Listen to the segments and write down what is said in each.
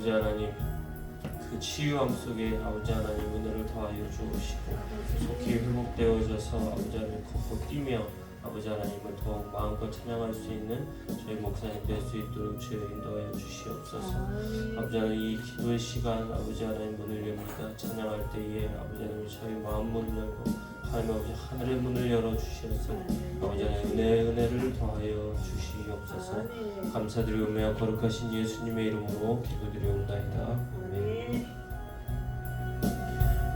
아버지 하나님 그 치유함 속에 아버지 하나님 은혜를 더하여 주시고 속히 회복되어져서 아버지 하나님 걷고 뛰며 아버지 하나님을 더욱 마음껏 찬양할 수 있는 저희 목사님 될 수 있도록 주여 인도하여 주시옵소서. 아버지 하나님 이 기도의 시간 아버지 하나님 문을 엽니다. 찬양할 때에 아버지 하나님 저희 마음 문을 열고 하나님 아버지 하늘의 문을 열어주셔서 아버지 하나님 은혜를 더하여 주시옵소서. 감사드리오며 거룩하신 예수님의 이름으로 기도드리옵나이다. 아멘.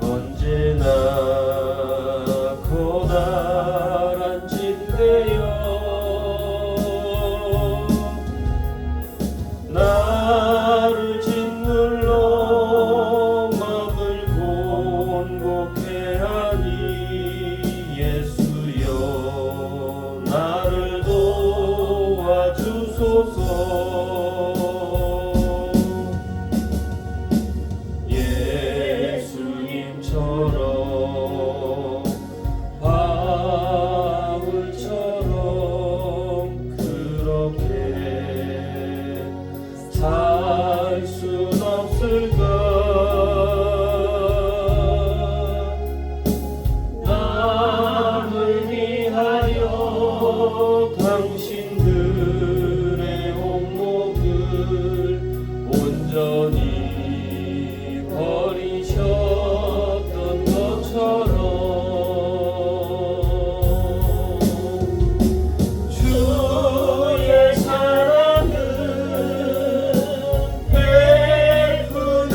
언제나 고단한 짐되어 나를 짓눌러 맘을 곤곡해 하니 예수여 나를 도와주소서. 당신들의 온몸을 온전히 버리셨던 것처럼 주의 사랑은 베푸는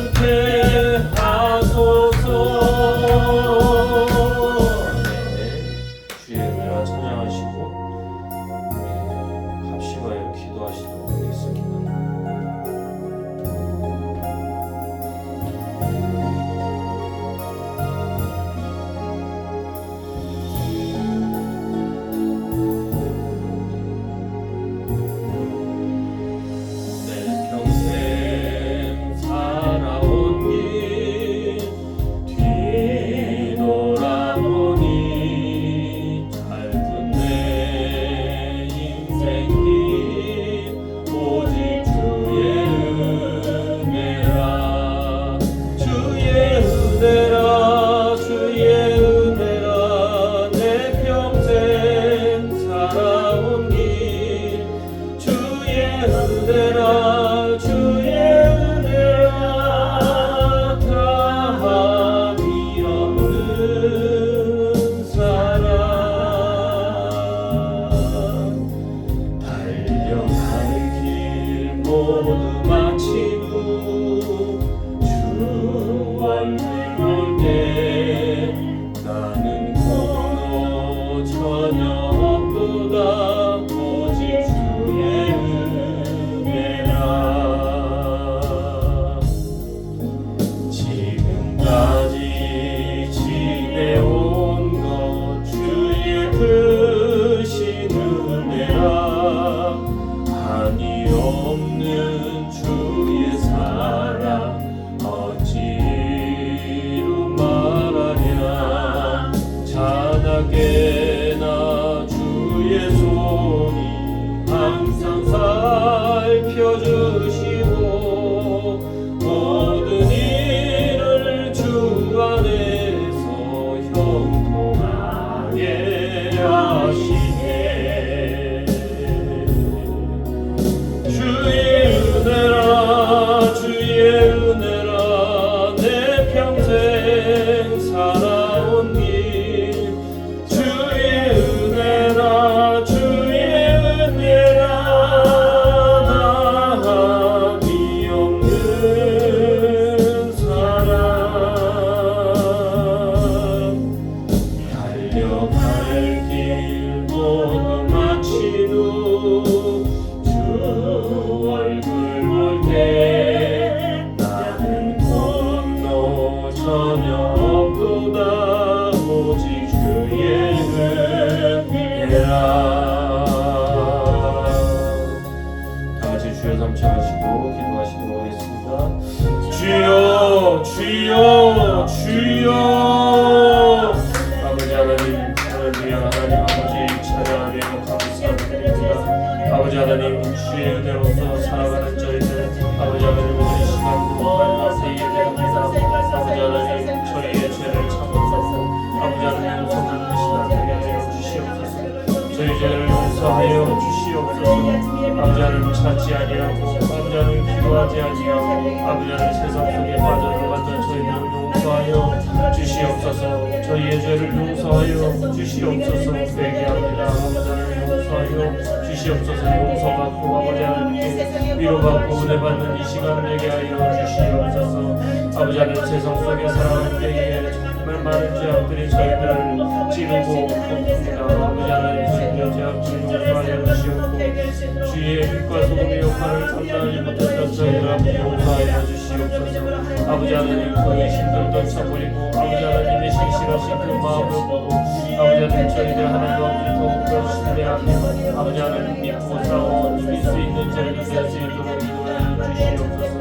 함께 하소서. 주의 은혜와 찬양하시고 합심하여 기도하시도록 하겠습니다. 주여 주여. 아버지 하나님, 할렐루야. 하나님 아버지 찬양하며 감사드립니다. 아버지 하나님, 주의 은혜로서 살아가는 저희들, 아버지 하나님 오늘 시간도 마지막에 예배합니다. 아버지 하나님, 저희의 죄를 참으소서. 아버지 하나님, 성령 시간되게 하여 주시옵소서. 저희 죄를 용서하여 주시옵소서. 아버지 하나님, 찾지 아니하고 아버지 하나님, 기도하지 아니하고 아버지 하나님, 세상 속에 빠져들어갔던 저희들을 용서하여 주시옵소서. 저희의 죄를 용서하여 주시옵소서. 회개합니다. 아버지 하나님, 용서하여 주시옵소서. 용서받고 아버지 하나님께 위로받고 은혜받는 이 시간 되게 하여 주시옵소서. 아버지 하나님, 세상 속에 살아가는 때에 정말 많은 죄악들이 저희들을 찌르고 봅니다. 아버지 하나님, 저희들의 죄악들을 용서하여 주시옵고 주의 빛과 소금의 역할을 감당하지 못했던 저희들 앞에 용서하여 주시옵소서. 아버지 하나님, 그 힘들던 차버리고 아버지 하나님의 신실하신 그 마음을 보고 아버지 하나님, 저희들 하나님 앞에 더욱더 신뢰하며 아버지 하나님 믿고 싸워 이길 수 있는 저희들 될 수 있도록 인도하여 주시옵소서.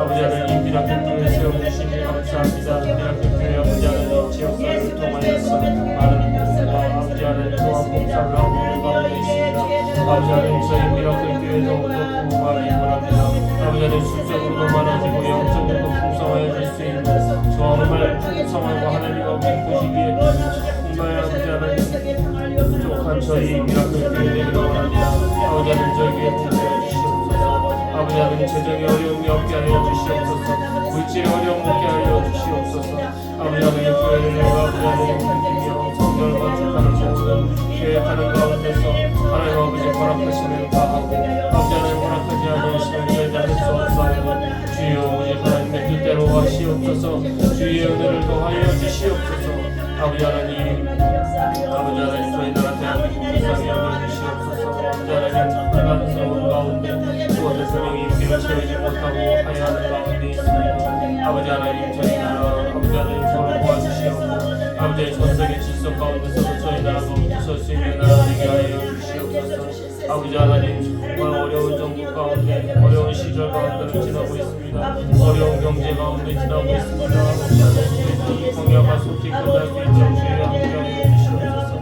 아버지 하나님, 미라클 교회 세워주시니 감사합니다. 미라클 교회 아버지 하나님 지역사회를 통하여서 많은 공과 아버지 하나님 또한 봉사를 하고 가고 있습니다. 아버지 하나님, 저희 미라클 교회도 더욱더 부흥하기 바랍니다. 아버지 하나님, 수적으로도 많아지고 영적으로도 풍성해질 수 있는 정말 풍성하고 하나님 앞에 보시기에 정말 아버지 하나님 부족한 저희 미라클 교회 되기를 원합니다. 아버지 하나님, 저에게 부탁해 주시옵소서. 아버지 하나님, 재정의 어려움이 없게 하여 주시옵소서. 물질의 어려움 없게 하여 주시옵소서. 아버지 하나님, 교회를 아버지 하나님 움직이며 성전을 건축하는 모든 계획하는 가운데서 하나님 아버지 허락하시는 바하고 아버지 하나님 허락하지 않으시면 저희가 할 수 없사오니 주여 오직 하나님의 뜻대로 인도하시옵소서. 주의 은혜를 더하여 주시옵소서. 아버지 하나님, 아버지 하나님, 저희 나라 대한민국 불쌍히 여겨주시옵소서. 아버지 하나님, 불안스러운 가운데 또 대통령이 임기를 채우지 못하고 하야하는 가운데 있습니다. 아버지 하나님, 저희 나라 아버지 하나님 서로 도와주시옵고 아버지 전 세계 질서 가운데서도 저희 나라가 붙을 수 있는 나라 되게 하여 주시옵소서. 아버지 하나님, 정말 어려운 정부 가운데 어려운 시절 가운데를 지나고 있습니다. 어려운 경제 가운데 지나고 있습니다. 아버지 하나님, 이 광야가 속히 끝날 수 있도록 주의 함께하여 주시옵소서.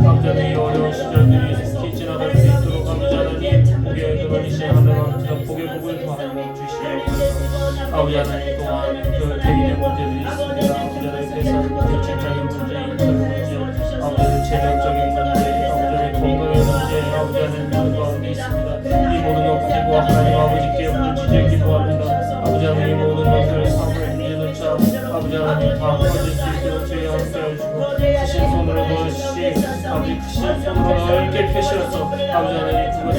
아버지 하나님, 이 어려운 시절들이 속히 지나갈 수 있도록 아버지 하나님, 복의 그러니신 하나님 복의 복을 더하여 주시옵소서. 아버지 하나님, 또한 그 개인의 문제들이 있습니다. 아버지 하나님, 회사 문제, 직장인 문제, 인턴 문제, 아버지 하나님, 재정적인 문제, 아버지 하나님, 건강의 문제, 아버지 하나님, 이런 가운데 있습니다. 이 모든 것 가지고 하나님 아버지께 부르짖어 기도합니다. 아버지 하나님, 이 모든 것들을 사무의 문제조차 아버지 하나님 다 풀어질 수 있도록 주의 함께해 주시고 크신 손으로 넣으시 아버지 크신 손으로 넓게 펴시어서 아버지 하나님 그것이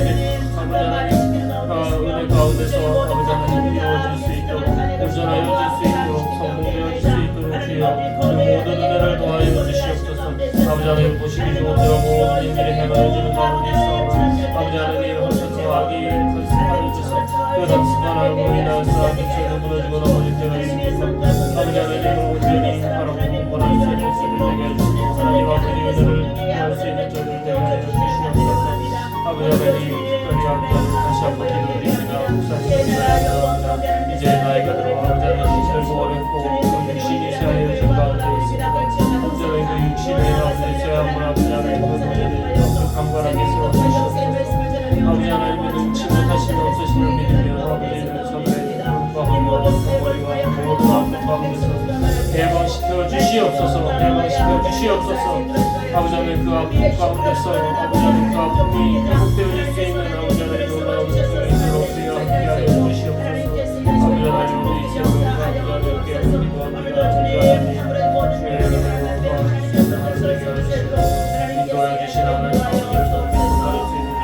아버지 하나님 은혜 가운데서 아버지 하나님 이루어질 수 있도록 온전하여질 수 있도록 성공되어질 수 있도록 주여 그 모든 은혜를 더하여 주시옵소서. 아버지 하나님 보시기 좋은 대로 모든 일들이 행하여지는 가운데 있어 아버지 하나님 하셔서 악이 건습하여 주셔서 그 단순한 악으로 인하여서 악인처럼 무너지고 넘어질 때가 있습니다. 아버지 하나님을 온전히 바라보고 원할 수 있는 저들 되게 해주시고 하나님 아버지 은혜를 구할 수 있는 저들 되게 하여 주시옵소서. 아버지 하나님 특별히 아버지 다시 한번 기도드립니다. 목사님을 기도합니다. 이제 나이가 들어 아버지 하나님 힘들고 어렵고 육신이 쇠하여진 가운데 있습니다. 아버지 하나님 그 육신의 아버지 쇠함을 아버지 하나님 그 문제를 강건하게 세워주시옵소서. 아버지 하나님의 눈치 못하시는 없으심을 믿으며 아버지를 선배의 눈과 허리와 머리와 모든 아픈 가운데서 해방시켜 주시옵소서. 해방시켜 주시옵소서. 아버지 하나님 그 아픔 가운데서 아버지 하나님 그 아픔이 회복되어질 수 있는 아버지 하나님 놀라운 성령의 힘으로 주여 함께하여 주시옵소서. 아버지 하나님 우리 세상과 아버지 하나님께 기도합니다. 아버지 하나님 주의 은혜로 도와주실 수 있는 하나님 되게 하시고 인도해 주신 하나님 아버지께서 나를 수 있는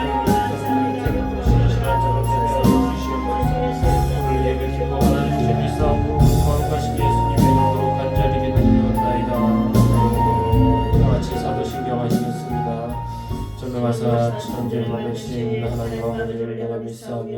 전능하사 천지만대신 하나님 아버지를 내가 믿사오며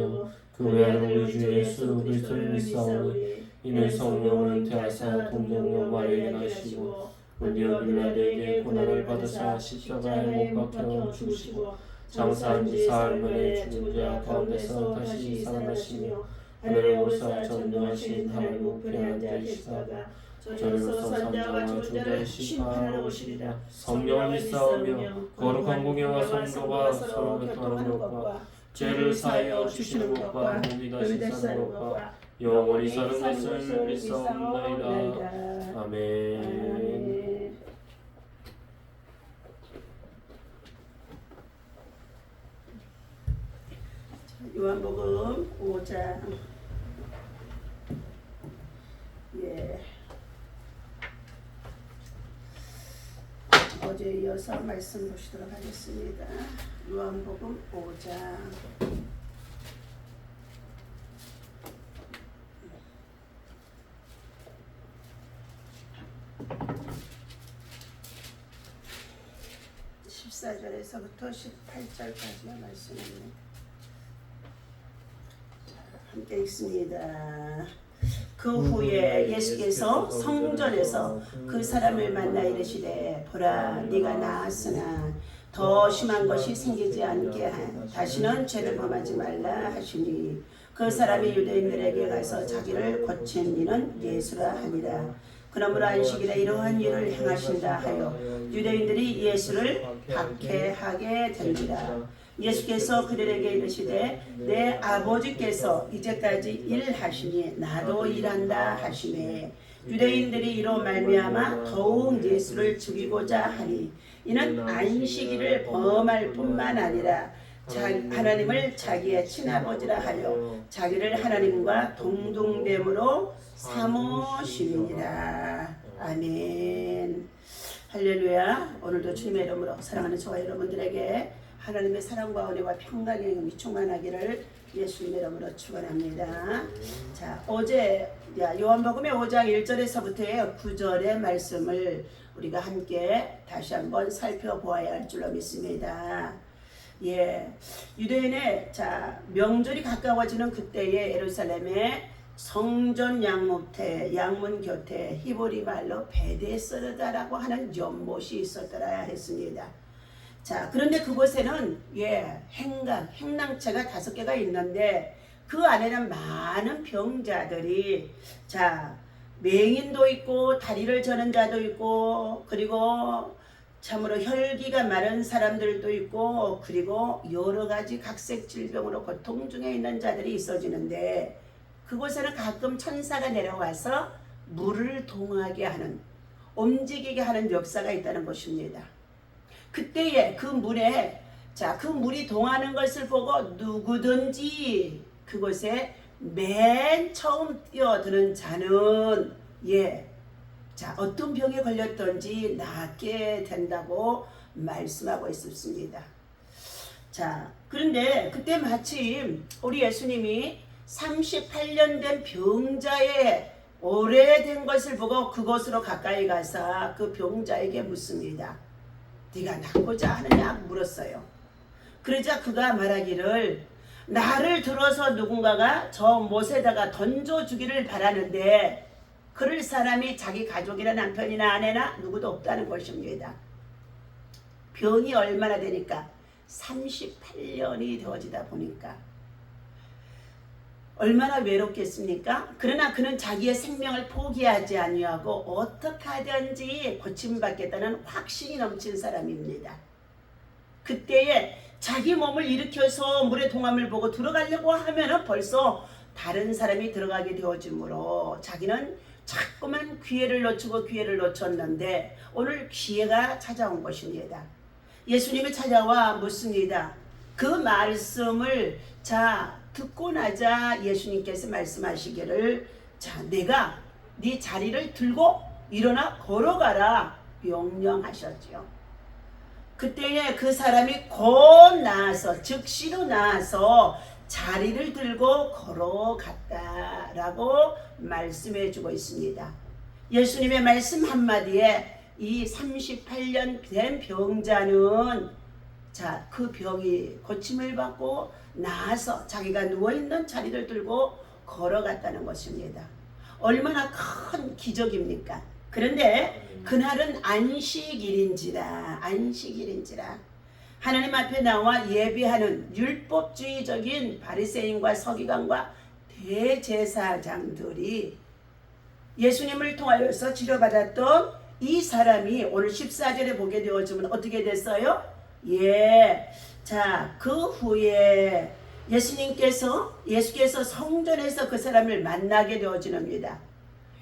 그 외아들 우리 주 예수 그리스도를 믿사오니 이는 성령을 잉태하사 동정녀 마리아에게 나시고 본디오 빌라도에게 고난을 받으사 십자가에 못 박혀 죽으시고 장사한 지 사흘 만에 죽은 자 가운데서 다시 살아나시며 하늘을 오사 전능하신 하나님 우편에 앉으시다가 저리로서 산자와 중자의 심판하러 오시리라. 성령을 믿사오며 거룩한 공예와 성도가 서로 교통하는 것과 죄를 사하여 주시는 것과 몸이 다시 사는 것과 영원히 사는 것을 믿사옵나이다. 아멘. 요한복음 5장. 예. 어제 이어서 말씀 보시도록 하겠습니다. 요한복음 5장. (14절에서부터) (18절까지의) 말씀입니다. 함께 읽습니다. 그 후에 예수께서 성전에서 그 사람을 만나 이르시되 보라 네가 나았으나 더 심한 것이 생기지 않게 다시는 죄를 범하지 말라 하시니 그 사람이 유대인들에게 가서 자기를 고친 이는 예수라 하니라. 그러므로 안식일에 이러한 일을 행하신다 하여 유대인들이 예수를 박해하게 되니라. 예수께서 그들에게 이르시되 내 아버지께서 이제까지 일하시니 나도 일한다 하시매 유대인들이 이로 말미암아 더욱 예수를 죽이고자 하니 이는 안식일을 범할 뿐만 아니라 하나님을 자기의 친아버지라 하여 자기를 하나님과 동등됨으로 삼으시니라. 아멘. 할렐루야. 오늘도 주님의 이름으로 사랑하는 저와 여러분들에게 하나님의 사랑과 은혜와 평강의 응이 충만하기를 예수님의 이름으로 축원합니다. 자, 어제 요한복음의 5장 1절에서부터의 9절의 말씀을 우리가 함께 다시 한번 살펴보아야 할 줄로 믿습니다. 유대인의 명절이 가까워지는 그때에 예루살렘에 성전 양문 곁에 히브리 말로 베데스다라고 하는 연못이 있었더라 했습니다. 그런데 그곳에는 행랑채가 5개가 있는데 그 안에는 많은 병자들이 맹인도 있고 다리를 저는 자도 있고 그리고 참으로 혈기가 마른 사람들도 있고 그리고 여러 가지 각색 질병으로 고통 중에 있는 자들이 있어지는데 그곳에는 가끔 천사가 내려와서 물을 동하게 하는 움직이게 하는 역사가 있다는 것입니다. 그때에 그 물에 그 물이 동하는 것을 보고 누구든지 그곳에 맨 처음 뛰어드는 자는 어떤 병에 걸렸든지 낫게 된다고 말씀하고 있었습니다. 그런데 그때 마침 우리 예수님이 38년 된 병자의 오래된 것을 보고 그곳으로 가까이 가서 그 병자에게 묻습니다. 네가 낫고자 하느냐 물었어요. 그러자 그가 말하기를 나를 들어서 누군가가 저 못에다가 던져주기를 바라는데 그럴 사람이 자기 가족이나 남편이나 아내나 누구도 없다는 것입니다. 병이 얼마나 되니까 38년이 되어지다 보니까 얼마나 외롭겠습니까? 그러나 그는 자기의 생명을 포기하지 아니하고 어떻게 하든지 고침받겠다는 확신이 넘친 사람입니다. 그때에 자기 몸을 일으켜서 물의 동함을 보고 들어가려고 하면은 벌써 다른 사람이 들어가게 되어지므로 자기는 자꾸만 기회를 놓쳤는데 오늘 기회가 찾아온 것입니다. 예수님이 찾아와 묻습니다. 그 말씀을 듣고 나자 예수님께서 말씀하시기를 내가 네 자리를 들고 일어나 걸어가라 명령하셨죠. 그때에 그 사람이 곧 나아서 즉시로 나아서 자리를 들고 걸어갔다라고 말씀해 주고 있습니다. 예수님의 말씀 한마디에 이 38년 된 병자는 그 병이 고침을 받고 나아서 자기가 누워있는 자리를 들고 걸어갔다는 것입니다. 얼마나 큰 기적입니까? 그런데 그날은 안식일인지라 하나님 앞에 나와 예배하는 율법주의적인 바리새인과 서기관과 대제사장들이 예수님을 통하여서 치료받았던 이 사람이 오늘 14절에 보게 되어지면 어떻게 됐어요? 그 후에 예수께서 성전에서 그 사람을 만나게 되어지는입니다.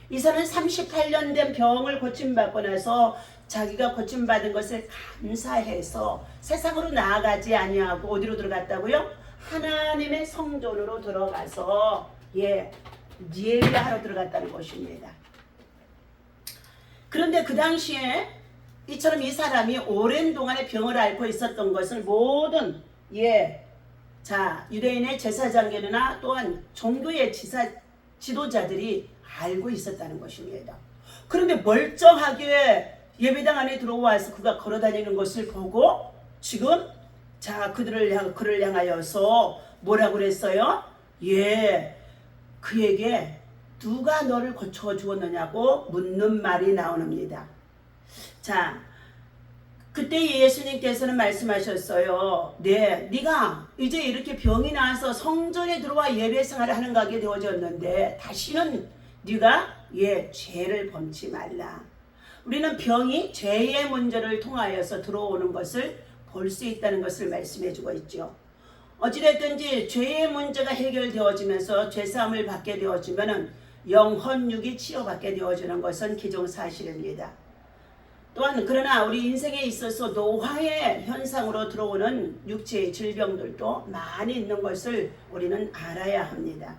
이 사람은 38년 된 병을 고침받고 나서 자기가 고침받은 것을 감사해서 세상으로 나아가지 아니하고 어디로 들어갔다고요? 하나님의 성전으로 들어가서 예배하러 들어갔다는 것입니다. 그런데 그 당시에 이처럼 이 사람이 오랜 동안의 병을 앓고 있었던 것을 모든 유대인의 제사장들이나 또한 종교의 지도자들이 알고 있었다는 것입니다. 그런데 멀쩡하게 예배당 안에 들어와서 그가 걸어다니는 것을 보고 지금 그를 향하여서 뭐라고 그랬어요? 그에게 누가 너를 고쳐주었느냐고 묻는 말이 나옵니다. 그때 예수님께서는 말씀하셨어요. 네가 이제 이렇게 병이 나서 성전에 들어와 예배 생활을 하는 가게 되어졌는데 다시는 네가 죄를 범치 말라. 우리는 병이 죄의 문제를 통하여서 들어오는 것을 볼 수 있다는 것을 말씀해 주고 있죠. 어찌됐든지 죄의 문제가 해결되어지면서 죄사함을 받게 되어지면 영혼육이 치유받게 되어지는 것은 기정사실입니다. 또한 그러나 우리 인생에 있어서 노화의 현상으로 들어오는 육체의 질병들도 많이 있는 것을 우리는 알아야 합니다.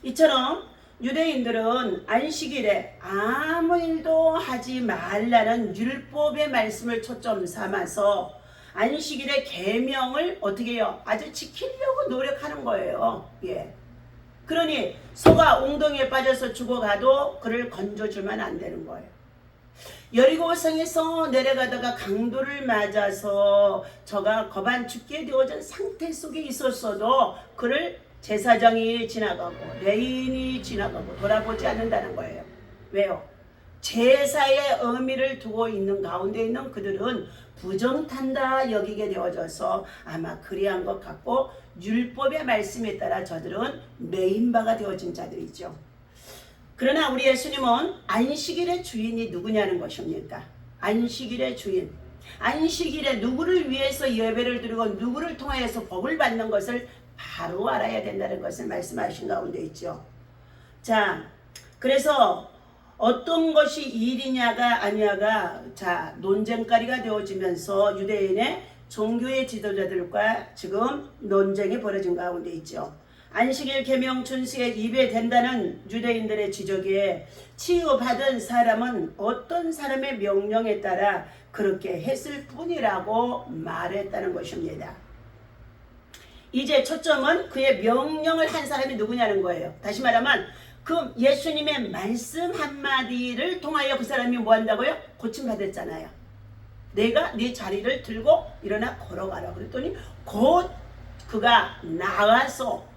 이처럼 유대인들은 안식일에 아무 일도 하지 말라는 율법의 말씀을 초점 삼아서 안식일의 계명을 어떻게 해요? 아주 지키려고 노력하는 거예요. 예. 그러니 소가 웅덩이에 빠져서 죽어가도 그를 건져주면 안 되는 거예요. 여리고성에서 내려가다가 강도를 맞아서 저가 거반 죽게 되어진 상태 속에 있었어도 그를 제사장이 지나가고 레인이 지나가고 돌아보지 않는다는 거예요. 왜요? 제사의 의미를 두고 있는 가운데 있는 그들은 부정탄다 여기게 되어져서 아마 그리한 것 같고 율법의 말씀에 따라 저들은 매인바가 되어진 자들이죠. 그러나 우리 예수님은 안식일의 주인이 누구냐는 것입니까? 안식일의 주인. 안식일에 누구를 위해서 예배를 드리고 누구를 통하여서 복을 받는 것을 바로 알아야 된다는 것을 말씀하신 가운데 있죠. 자, 그래서 어떤 것이 일이냐가 아니냐가 논쟁거리가 되어지면서 유대인의 종교의 지도자들과 지금 논쟁이 벌어진 가운데 있죠. 안식일 계명 준수에 입에된다는 유대인들의 지적에 치유받은 사람은 어떤 사람의 명령에 따라 그렇게 했을 뿐이라고 말했다는 것입니다. 이제 초점은 그의 명령을 한 사람이 누구냐는 거예요. 다시 말하면 그 예수님의 말씀 한마디를 통하여 그 사람이 뭐 한다고요? 고침받았잖아요. 내가 네 자리를 들고 일어나 걸어가라 그랬더니 곧 그가 나와서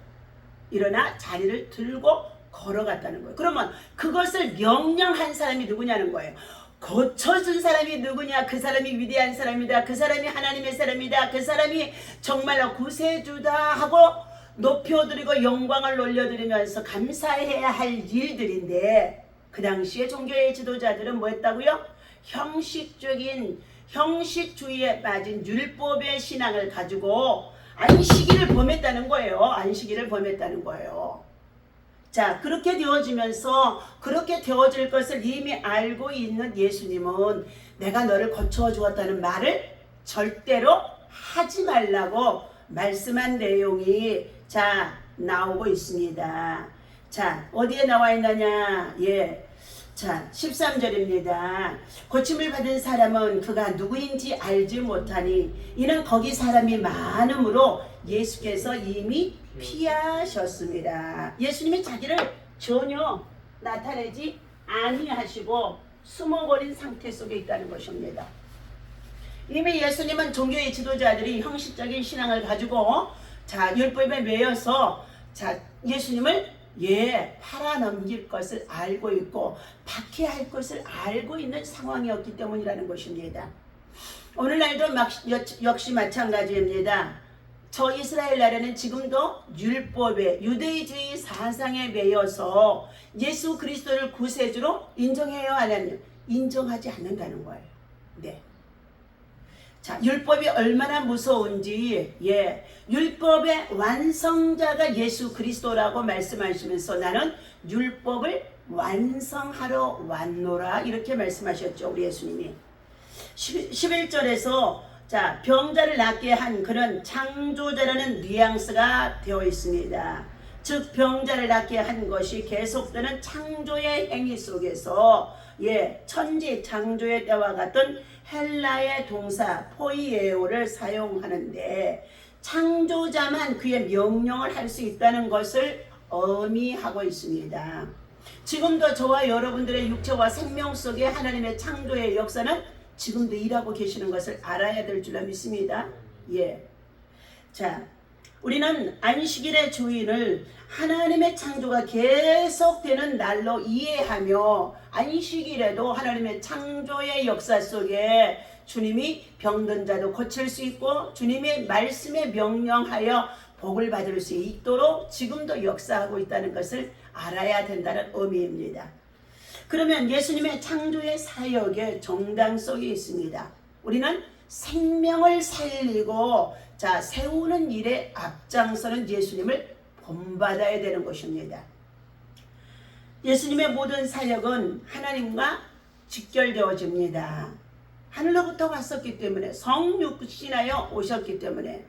일어나 자리를 들고 걸어갔다는 거예요. 그러면 그것을 명령한 사람이 누구냐는 거예요. 고쳐준 사람이 누구냐? 그 사람이 위대한 사람이다. 그 사람이 하나님의 사람이다. 그 사람이 정말로 구세주다 하고 높여드리고 영광을 올려드리면서 감사해야 할 일들인데 그 당시에 종교의 지도자들은 뭐 했다고요? 형식주의에 빠진 율법의 신앙을 가지고 안식일을 범했다는 거예요. 안식일을 범했다는 거예요. 자, 그렇게 되어지면서 그렇게 되어질 것을 이미 알고 있는 예수님은 내가 너를 고쳐 주었다는 말을 절대로 하지 말라고 말씀한 내용이 나오고 있습니다. 자, 어디에 나와 있느냐? 예. 자, 13절입니다. 고침을 받은 사람은 그가 누구인지 알지 못하니 이는 거기 사람이 많음으로 예수께서 이미 피하셨습니다. 예수님이 자기를 전혀 나타내지 아니하시고 숨어버린 상태 속에 있다는 것입니다. 이미 예수님은 종교의 지도자들이 형식적인 신앙을 가지고 율법에 매여서 예수님을 팔아넘길 것을 알고 있고 박해할 것을 알고 있는 상황이었기 때문이라는 것입니다. 오늘날도 역시 마찬가지입니다. 저 이스라엘 나라는 지금도 율법에 유대주의 사상에 매여서 예수 그리스도를 구세주로 인정해요? 안 해요? 인정하지 않는다는 거예요. 네. 자, 율법이 얼마나 무서운지, 율법의 완성자가 예수 그리스도라고 말씀하시면서 나는 율법을 완성하러 왔노라 이렇게 말씀하셨죠. 우리 예수님이 11절에서 병자를 낫게 한 그런 창조자라는 뉘앙스가 되어 있습니다. 즉 병자를 낫게 한 것이 계속되는 창조의 행위 속에서 천지 창조의 때와 같은 헬라의 동사 포이에오를 사용하는데 창조자만 그의 명령을 할 수 있다는 것을 의미하고 있습니다. 지금도 저와 여러분들의 육체와 생명 속에 하나님의 창조의 역사는 지금도 일하고 계시는 것을 알아야 될 줄로 믿습니다. 자, 우리는 안식일의 주인을 하나님의 창조가 계속되는 날로 이해하며 안식일에도 하나님의 창조의 역사 속에 주님이 병든 자도 고칠 수 있고 주님의 말씀에 명령하여 복을 받을 수 있도록 지금도 역사하고 있다는 것을 알아야 된다는 의미입니다. 그러면 예수님의 창조의 사역의 정당 속에 있습니다. 우리는 생명을 살리고 세우는 일에 앞장서는 예수님을 본받아야 되는 것입니다. 예수님의 모든 사역은 하나님과 직결되어집니다. 하늘로부터 왔었기 때문에 성육신하여 오셨기 때문에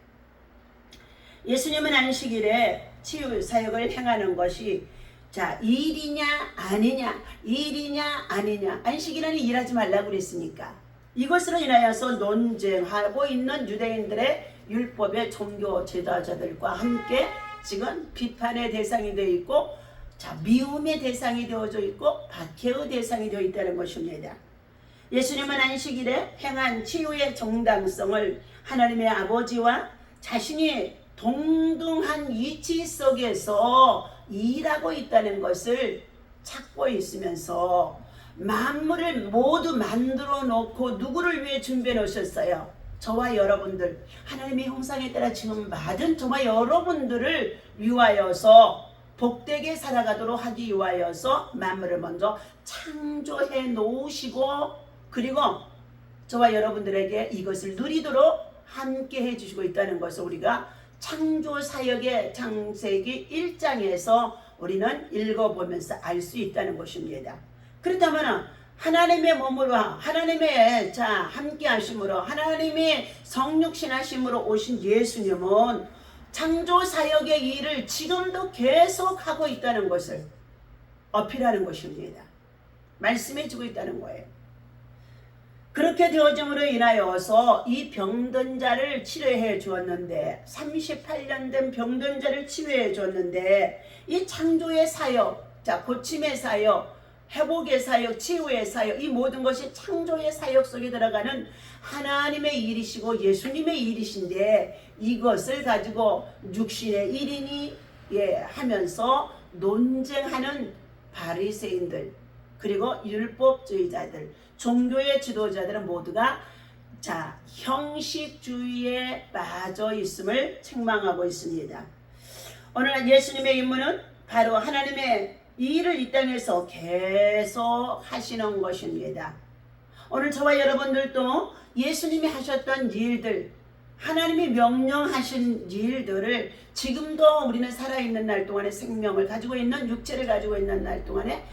예수님은 안식일에 치유 사역을 행하는 것이 일이냐 아니냐 안식일에는 일하지 말라고 그랬으니까 이것으로 인하여서 논쟁하고 있는 유대인들의 율법의 종교 지도자들과 함께 지금 비판의 대상이 되어 있고, 자, 미움의 대상이 되어져 있고, 박해의 대상이 되어 있다는 것입니다. 예수님은 안식일에 행한 치유의 정당성을 하나님의 아버지와 자신이 동등한 위치 속에서 일하고 있다는 것을 찾고 있으면서 만물을 모두 만들어 놓고 누구를 위해 준비해 놓으셨어요? 저와 여러분들, 하나님의 형상에 따라 지금 받은 저와 여러분들을 위하여서 복되게 살아가도록 하기 위하여서 만물을 먼저 창조해 놓으시고, 그리고 저와 여러분들에게 이것을 누리도록 함께 해주시고 있다는 것을 우리가 창조사역의 창세기 1장에서 우리는 읽어보면서 알 수 있다는 것입니다. 그렇다면 하나님의 몸으로, 하나님의 함께 하심으로, 하나님의 성육신하심으로 오신 예수님은 창조사역의 일을 지금도 계속하고 있다는 것을 어필하는 것입니다. 말씀해 주고 있다는 거예요. 그렇게 되어짐으로 인하여서 이 병든 자를 치료해 주었는데, 38년 된 병든 자를 치료해 주었는데, 이 창조의 사역, 고침의 사역, 회복의 사역, 치유의 사역, 이 모든 것이 창조의 사역 속에 들어가는 하나님의 일이시고 예수님의 일이신데, 이것을 가지고 육신의 일인이 하면서 논쟁하는 바리새인들, 그리고 율법주의자들, 종교의 지도자들은 모두가 형식주의에 빠져 있음을 책망하고 있습니다. 오늘 예수님의 임무는 바로 하나님의 일을 이 땅에서 계속 하시는 것입니다. 오늘 저와 여러분들도 예수님이 하셨던 일들, 하나님이 명령하신 일들을 지금도 우리는 살아있는 날 동안에, 생명을 가지고 있는, 육체를 가지고 있는 날 동안에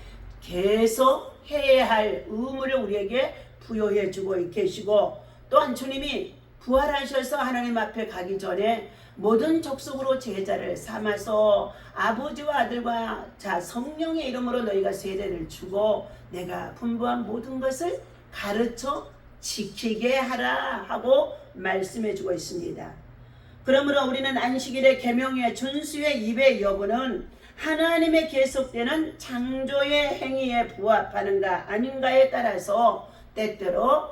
계속 해야 할 의무를 우리에게 부여해 주고 계시고, 또한 주님이 부활하셔서 하나님 앞에 가기 전에 모든 족속으로 제자를 삼아서 아버지와 아들과 성령의 이름으로 너희가 세례를 주고 내가 분부한 모든 것을 가르쳐 지키게 하라 하고 말씀해 주고 있습니다. 그러므로 우리는 안식일의 계명의 준수의 입의 여부는 하나님의 계속되는 창조의 행위에 부합하는가 아닌가에 따라서 때때로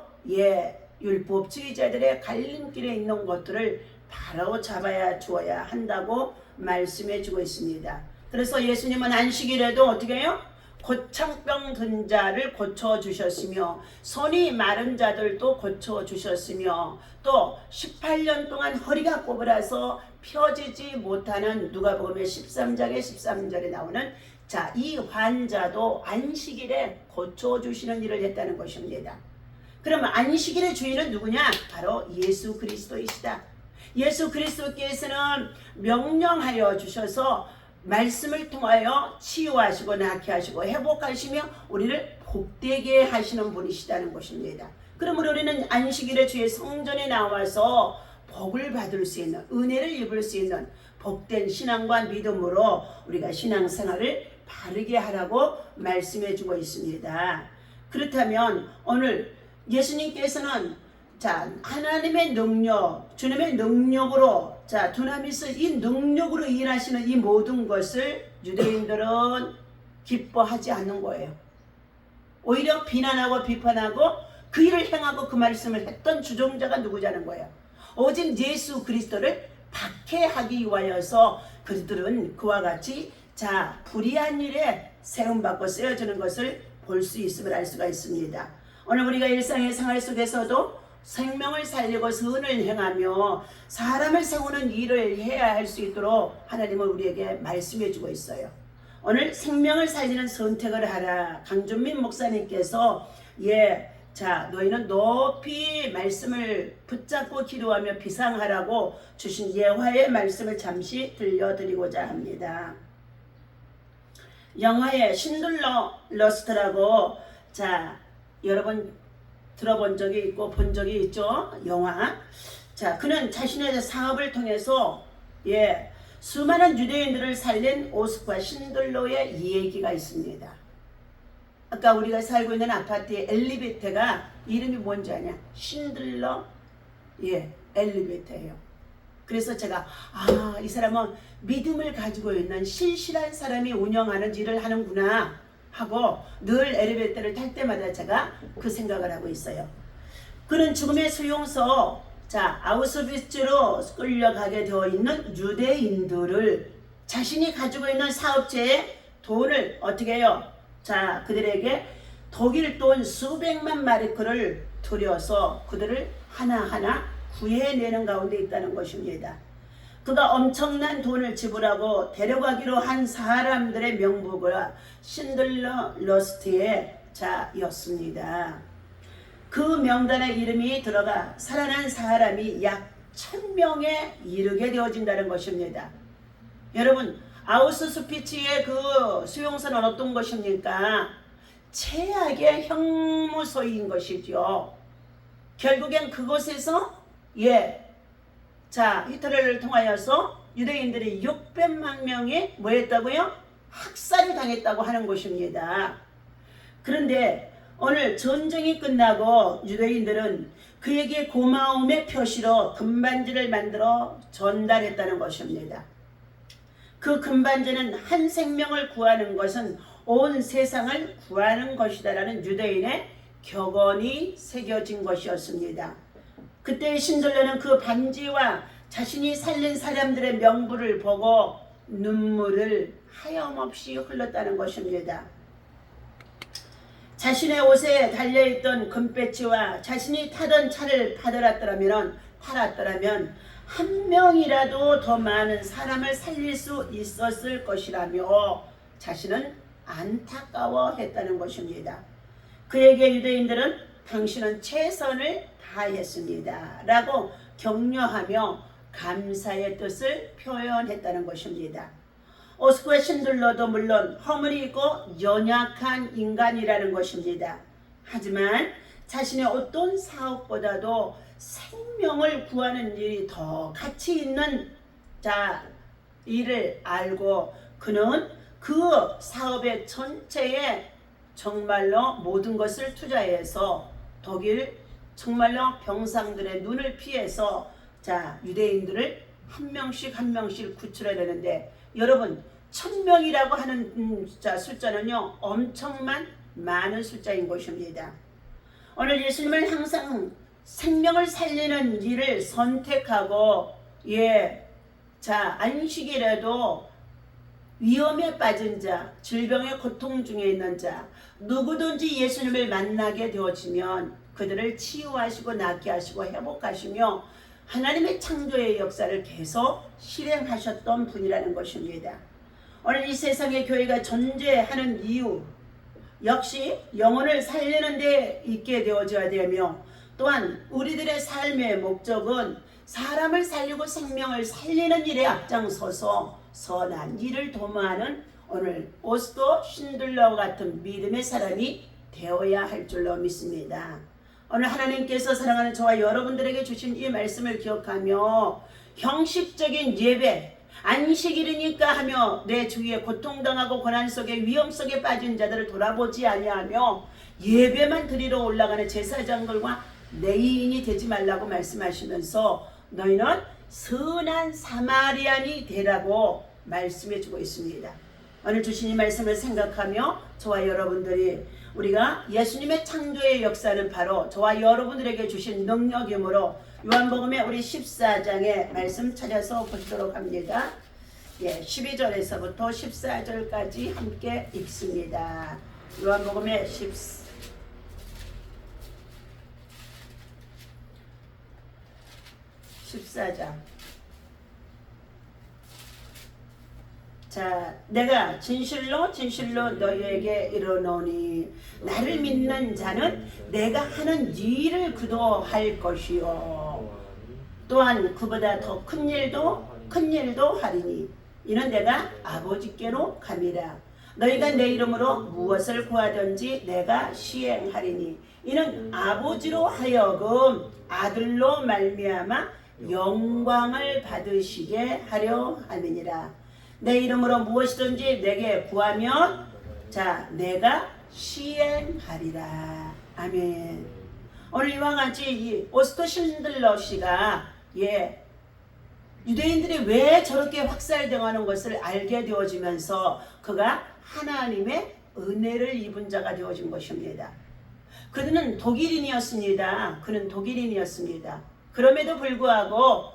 율법주의자들의 갈림길에 있는 것들을 바로 잡아야 주어야 한다고 말씀해 주고 있습니다. 그래서 예수님은 안식일에도 어떻게 해요? 고창병 든 자를 고쳐주셨으며, 손이 마른 자들도 고쳐주셨으며, 또 18년 동안 허리가 꼬부라서 펴지지 못하는 누가복음의 13장의 13절에 나오는 이 환자도 안식일에 고쳐주시는 일을 했다는 것입니다. 그러면 안식일의 주인은 누구냐? 바로 예수 그리스도이시다. 예수 그리스도께서는 명령하여 주셔서 말씀을 통하여 치유하시고 낫게 하시고 회복하시며 우리를 복되게 하시는 분이시다는 것입니다. 그러므로 우리는 안식일에 주의 성전에 나와서 복을 받을 수 있는, 은혜를 입을 수 있는 복된 신앙과 믿음으로 우리가 신앙생활을 바르게 하라고 말씀해 주고 있습니다. 그렇다면 오늘 예수님께서는 하나님의 능력, 주님의 능력으로, 두나미스 이 능력으로 일하시는 이 모든 것을 유대인들은 기뻐하지 않는 거예요. 오히려 비난하고 비판하고 그 일을 행하고 그 말씀을 했던 주종자가 누구냐는 거예요. 오직 예수 그리스도를 박해하기 위하여서 그들은 그와 같이 불의한 일에 세움받고 쓰여지는 것을 볼 수 있음을 알 수가 있습니다. 오늘 우리가 일상의 생활 속에서도 생명을 살리고 선을 행하며 사람을 세우는 일을 해야 할 수 있도록 하나님은 우리에게 말씀해 주고 있어요. 오늘 생명을 살리는 선택을 하라. 강준민 목사님께서 너희는 높이 말씀을 붙잡고 기도하며 비상하라고 주신 예화의 말씀을 잠시 들려드리고자 합니다. 영화의 신들러 러스트라고 여러분 들어본 적이 있고 본 적이 있죠. 영화. 그는 자신의 사업을 통해서 수많은 유대인들을 살린 오스파 신들러의 얘기가 있습니다. 아까 우리가 살고 있는 아파트의 엘리베이터가 이름이 뭔지 아냐? 신들러 엘리베이터예요. 그래서 제가 이 사람은 믿음을 가지고 있는 신실한 사람이 운영하는 일을 하는구나 하고 늘 엘리베이터를 탈 때마다 제가 그 생각을 하고 있어요. 그는 죽음의 수용소 아우슈비츠로 끌려가게 되어 있는 유대인들을 자신이 가지고 있는 사업체에 돈을 어떻게 해요? 그들에게 독일 돈 수백만 마르크를 들여서 그들을 하나하나 구해내는 가운데 있다는 것입니다. 그가 엄청난 돈을 지불하고 데려가기로 한 사람들의 명부가 신들러 러스트의 였습니다. 그 명단에 이름이 들어가 살아난 사람이 약 1000명에 이르게 되어진다는 것입니다. 여러분, 아우슈비츠의 그 수용소는 어떤 것입니까? 최악의 형무소인 것이죠. 결국엔 그곳에서 히틀러를 통하여서 유대인들이 600만 명이 뭐 했다고요? 학살을 당했다고 하는 것입니다. 그런데 오늘 전쟁이 끝나고 유대인들은 그에게 고마움의 표시로 금반지를 만들어 전달했다는 것입니다. 그 금반지는 한 생명을 구하는 것은 온 세상을 구하는 것이다라는 유대인의 격언이 새겨진 것이었습니다. 그때 신들러는 그 반지와 자신이 살린 사람들의 명부를 보고 눈물을 하염없이 흘렸다는 것입니다. 자신의 옷에 달려있던 금배지와 자신이 타던 차를 팔았더라면 한 명이라도 더 많은 사람을 살릴 수 있었을 것이라며 자신은 안타까워했다는 것입니다. 그에게 유대인들은 당신은 최선을 다했습니다 라고 격려하며 감사의 뜻을 표현했다는 것입니다. 오스쿠의 신들러도 물론 허물이 있고 연약한 인간이라는 것입니다. 하지만 자신의 어떤 사업보다도 생명을 구하는 일이 더 가치 있는 일을 알고 그는 그 사업의 전체에 정말로 모든 것을 투자해서 독일 정말로 병상들의 눈을 피해서 유대인들을 한 명씩 구출해내는데 여러분 1000명이라고 하는 숫자는요 엄청난 많은 숫자인 것입니다. 오늘 예수님은 항상 생명을 살리는 일을 선택하고 안식이라도 위험에 빠진 자, 질병의 고통 중에 있는 자 누구든지 예수님을 만나게 되어지면 그들을 치유하시고 낫게 하시고 회복하시며 하나님의 창조의 역사를 계속 실행하셨던 분이라는 것입니다. 오늘 이 세상에 교회가 존재하는 이유 역시 영혼을 살리는 데 있게 되어져야 되며 또한 우리들의 삶의 목적은 사람을 살리고 생명을 살리는 일에 앞장서서 선한 일을 도모하는 오늘 오스도 신들러와 같은 믿음의 사람이 되어야 할 줄로 믿습니다. 오늘 하나님께서 사랑하는 저와 여러분들에게 주신 이 말씀을 기억하며 형식적인 예배 안식일이니까 하며 내 주위에 고통당하고 고난 속에 위험 속에 빠진 자들을 돌아보지 아니하며 예배만 드리러 올라가는 제사장들과 레위인이 되지 말라고 말씀하시면서 너희는 선한 사마리안이 되라고 말씀해 주고 있습니다. 오늘 주신 이 말씀을 생각하며 저와 여러분들이 우리가 예수님의 창조의 역사는 바로 저와 여러분들에게 주신 능력이므로 요한복음의 우리 14장의 말씀 찾아서 보시도록 합니다. 12절에서부터 14절까지 함께 읽습니다. 요한복음의 14장. 내가 진실로 너희에게 이르노니 나를 믿는 자는 내가 하는 일을 그도 할 것이요 또한 그보다 더 큰 일도 하리니 이는 내가 아버지께로 감이라. 너희가 내 이름으로 무엇을 구하든지 내가 시행하리니 이는 아버지로 하여금 아들로 말미암아 영광을 받으시게 하려 함이니라. 내 이름으로 무엇이든지 내게 구하면 내가 시행하리라. 아멘. 오늘 이와 같이 이 오스토 신들러 씨가 유대인들이 왜 저렇게 확살당하는 것을 알게 되어지면서 그가 하나님의 은혜를 입은 자가 되어진 것입니다. 그는 독일인이었습니다. 그럼에도 불구하고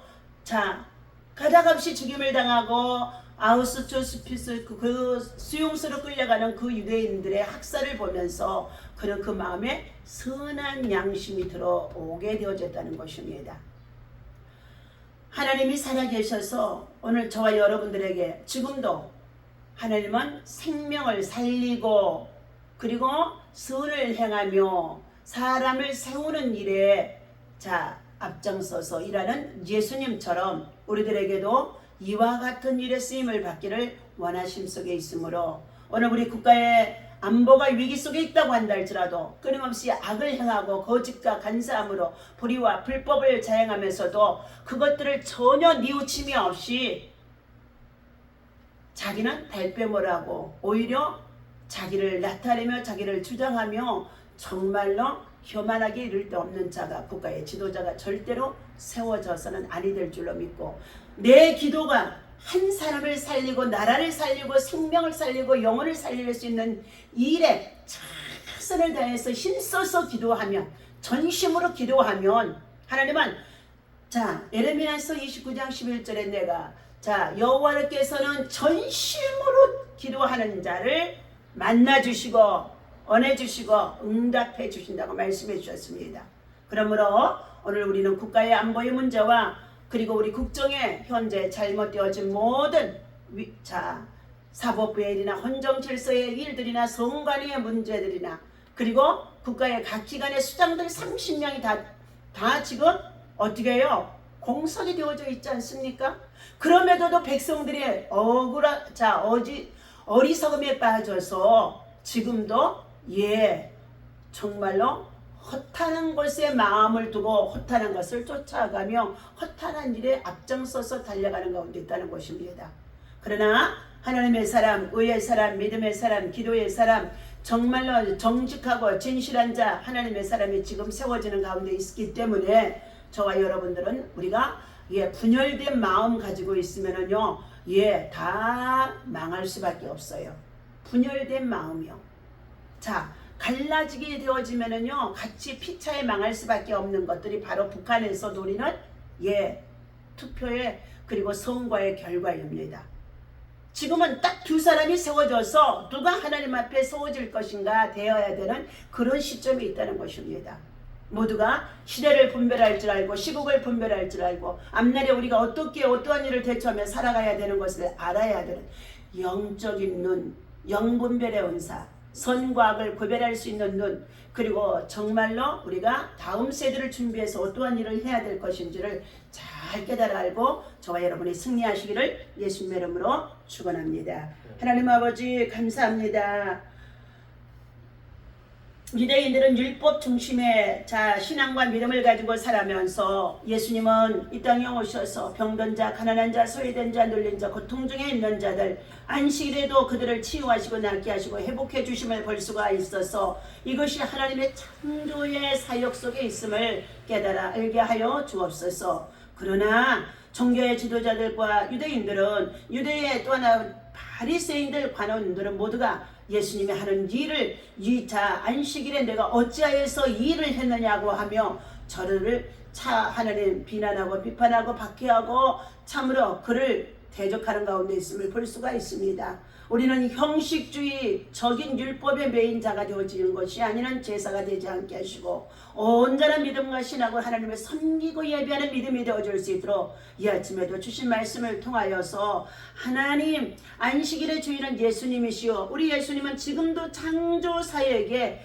가닥없이 죽임을 당하고 아우슈트비츠 그 수용소로 끌려가는 그 유대인들의 학살을 보면서 그는 그 마음에 선한 양심이 들어오게 되어졌다는 것입니다. 하나님이 살아계셔서 오늘 저와 여러분들에게 지금도 하나님은 생명을 살리고 그리고 선을 행하며 사람을 세우는 일에 앞장서서 일하는 예수님처럼 우리들에게도 이와 같은 일에 쓰임을 받기를 원하심 속에 있으므로 오늘 우리 국가의 안보가 위기 속에 있다고 한다 할지라도 끊임없이 악을 행하고 거짓과 간사함으로 불의와 불법을 자행하면서도 그것들을 전혀 뉘우침이 없이 자기는 발뺌을 하고 오히려 자기를 나타내며 자기를 주장하며 정말로 교만하게 이를 데 없는 자가 국가의 지도자가 절대로 세워져서는 아니 될 줄로 믿고 내 기도가 한 사람을 살리고 나라를 살리고 생명을 살리고 영혼을 살릴 수 있는 일에 최선을 다해서 힘써서 기도하면 전심으로 기도하면 하나님은 에레미야서 29장 11절에 내가 여호와께서는 전심으로 기도하는 자를 만나주시고 언해주시고 응답해 주신다고 말씀해 주셨습니다. 그러므로 오늘 우리는 국가의 안보의 문제와 그리고 우리 국정에 현재 잘못되어진 모든 사법부의 일이나 헌정질서의 일들이나 성관위의 문제들이나 그리고 국가의 각 기관의 수장들 30명이 다 지금 어떻게 해요? 공석이 되어져 있지 않습니까? 그럼에도 백성들이 어리석음에 빠져서 지금도 정말로 허탄한 것에 마음을 두고 허탄한 것을 쫓아가며 허탄한 일에 앞장서서 달려가는 가운데 있다는 것입니다. 그러나 하나님의 사람, 의의 사람, 믿음의 사람, 기도의 사람, 정말로 정직하고 진실한 자 하나님의 사람이 지금 세워지는 가운데 있기 때문에 저와 여러분들은 우리가 분열된 마음 가지고 있으면은요 다 망할 수밖에 없어요. 분열된 마음이요. 갈라지게 되어지면은요 같이 피차에 망할 수밖에 없는 것들이 바로 북한에서 노리는 투표의 그리고 선거의 결과입니다. 지금은 딱 두 사람이 세워져서 누가 하나님 앞에 세워질 것인가 되어야 되는 그런 시점이 있다는 것입니다. 모두가 시대를 분별할 줄 알고 시국을 분별할 줄 알고 앞날에 우리가 어떠한 일을 대처하며 살아가야 되는 것을 알아야 되는 영적인 눈, 영분별의 은사, 선과 악을 구별할 수 있는 눈, 그리고 정말로 우리가 다음 세대를 준비해서 어떠한 일을 해야 될 것인지를 잘 깨달아 알고 저와 여러분이 승리하시기를 예수님의 이름으로 축원합니다. 하나님 아버지 감사합니다. 유대인들은 율법 중심의 신앙과 믿음을 가지고 살아면서 예수님은 이 땅에 오셔서 병든 자, 가난한 자, 소외된 자, 눌린 자, 고통 중에 있는 자들 안식일에도 그들을 치유하시고 낫게 하시고 회복해 주심을 볼 수가 있어서 이것이 하나님의 창조의 사역 속에 있음을 깨달아 알게 하여 주옵소서. 그러나 종교의 지도자들과 유대인들은 유대의 또 하나 바리새인들 관원들은 모두가 예수님이 하는 일을 안식일에 내가 어찌하여서 이 일을 했느냐고 하며 저를 하나님 비난하고 비판하고 박해하고 참으로 그를 대적하는 가운데 있음을 볼 수가 있습니다. 우리는 형식주의적인 율법의 매인 자가 되어지는 것이 아니는 제사가 되지 않게 하시고 온전한 믿음과 신하고 하나님을 섬기고 예배하는 믿음이 되어질 수 있도록 이 아침에도 주신 말씀을 통하여서 하나님 안식일의 주인은 예수님이시오. 우리 예수님은 지금도 창조 사역에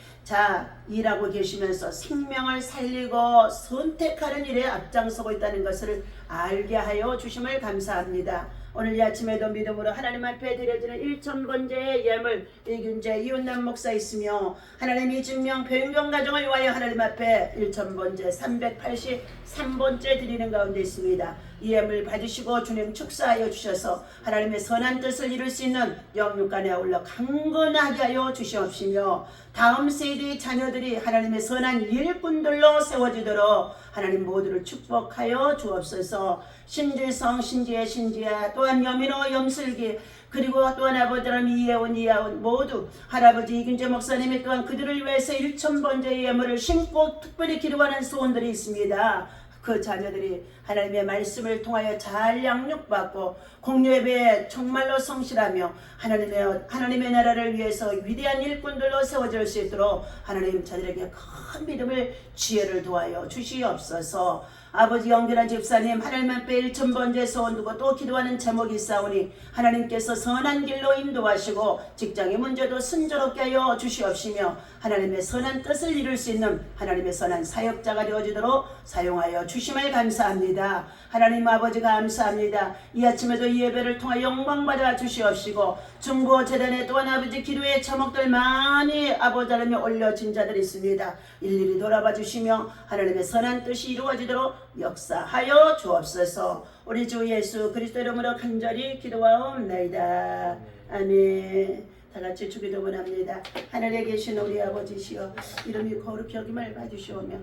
일하고 계시면서 생명을 살리고 선택하는 일에 앞장서고 있다는 것을 알게 하여 주심을 감사합니다. 오늘 이 아침에도 믿음으로 하나님 앞에 드려지는 1000번째의 예물 이균재 이웃남 목사 있으며 하나님이 증명 변경 가정을 위하여 하나님 앞에 1000번째 383번째 드리는 가운데 있습니다. 이 예물 받으시고 주님 축사하여 주셔서 하나님의 선한 뜻을 이룰 수 있는 영육간에 아울러 강건하게 하여 주시옵시며 다음 세대의 자녀들이 하나님의 선한 일꾼들로 세워지도록 하나님 모두를 축복하여 주옵소서. 신질성 신지혜 신지야 또한 여민호 염슬기 그리고 또한 아버지 하나님 이예원 모두 할아버지 이균재 목사님이 또한 그들을 위해서 1,000번째 예물을 심고 특별히 기도하는 소원들이 있습니다. 그 자녀들이 하나님의 말씀을 통하여 잘 양육받고 공유예배에 정말로 성실하며 하나님의 나라를 위해서 위대한 일꾼들로 세워질 수 있도록 하나님 자들에게 큰 믿음을 지혜를 도하여 주시옵소서. 아버지 영결한 집사님 하나님 앞에 1,000번째 소원 두고 또 기도하는 제목이 있사오니 하나님께서 선한 길로 인도하시고 직장의 문제도 순조롭게 하여 주시옵시며 하나님의 선한 뜻을 이룰 수 있는 하나님의 선한 사역자가 되어지도록 사용하여 주심을 감사합니다. 하나님 아버지 감사합니다. 이 아침에도 이 예배를 통하여 영광받아 주시옵시고 중보 재단에 또한 아버지 기도의 제목들 많이 아버지 하나님이 올려진 자들이 있습니다. 일일이 돌아봐 주시며 하나님의 선한 뜻이 이루어지도록 역사하여 주옵소서. 우리 주 예수 그리스도 이름으로 간절히 기도하옵나이다. 아멘. 다같이 주기도 원합니다. 하늘에 계신 우리 아버지시여 이름이 거룩히 여김을 받으시오며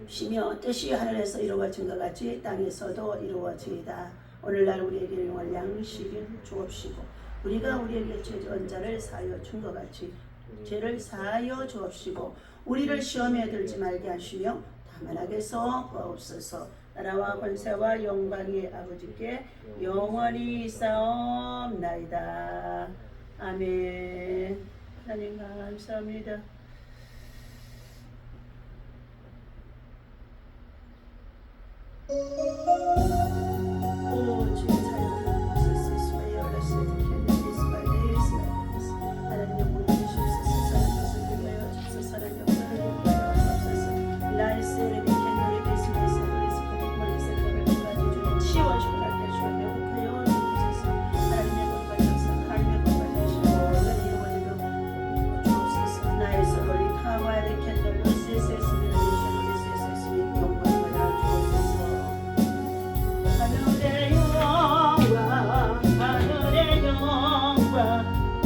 시며 뜻이 하늘에서 이루어진 것 같이 땅에서도 이루어지이다. 오늘날 우리에게 일용할 양식을 주옵시고 우리가 우리에게 죄지은 자를 사하여 준 것 같이 죄를 사하여 주옵시고 우리를 시험에 들지 말게 하시며 다만 악에서 구하옵소서. 나라와 권세와 영광이 아버지께 영원히 있사옵나이다. 아멘. 하나님 감사합니다. 오 주님 사랑하는 스스로의 열렸을 때 하나님 영광을 주시옵소서. 선한 뜻을 위하여 주소서. 선한 영광을 위하여 주옵소서. 라이스를 비켜노래 베스메스 그리스도의 머리를 가지고 치워주고 나게 주옵소서. 회복하여 주옵소서. 하나님의 복을 주옵소서. 하나님의 복을 주시고 오늘 이루어지도록 주옵소서. 나의 소리를 카와의 캔들로 세세스미를 미션으로 세세스미 영광을 받아 주옵소서. 하늘의 영광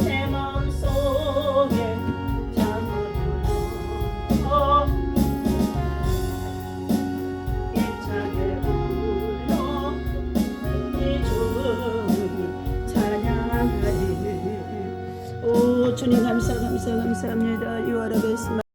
내 마음속에 잠들어 힘차게 불러 이 주님 찬양하리. 오 주님 감사합니다. You are the best.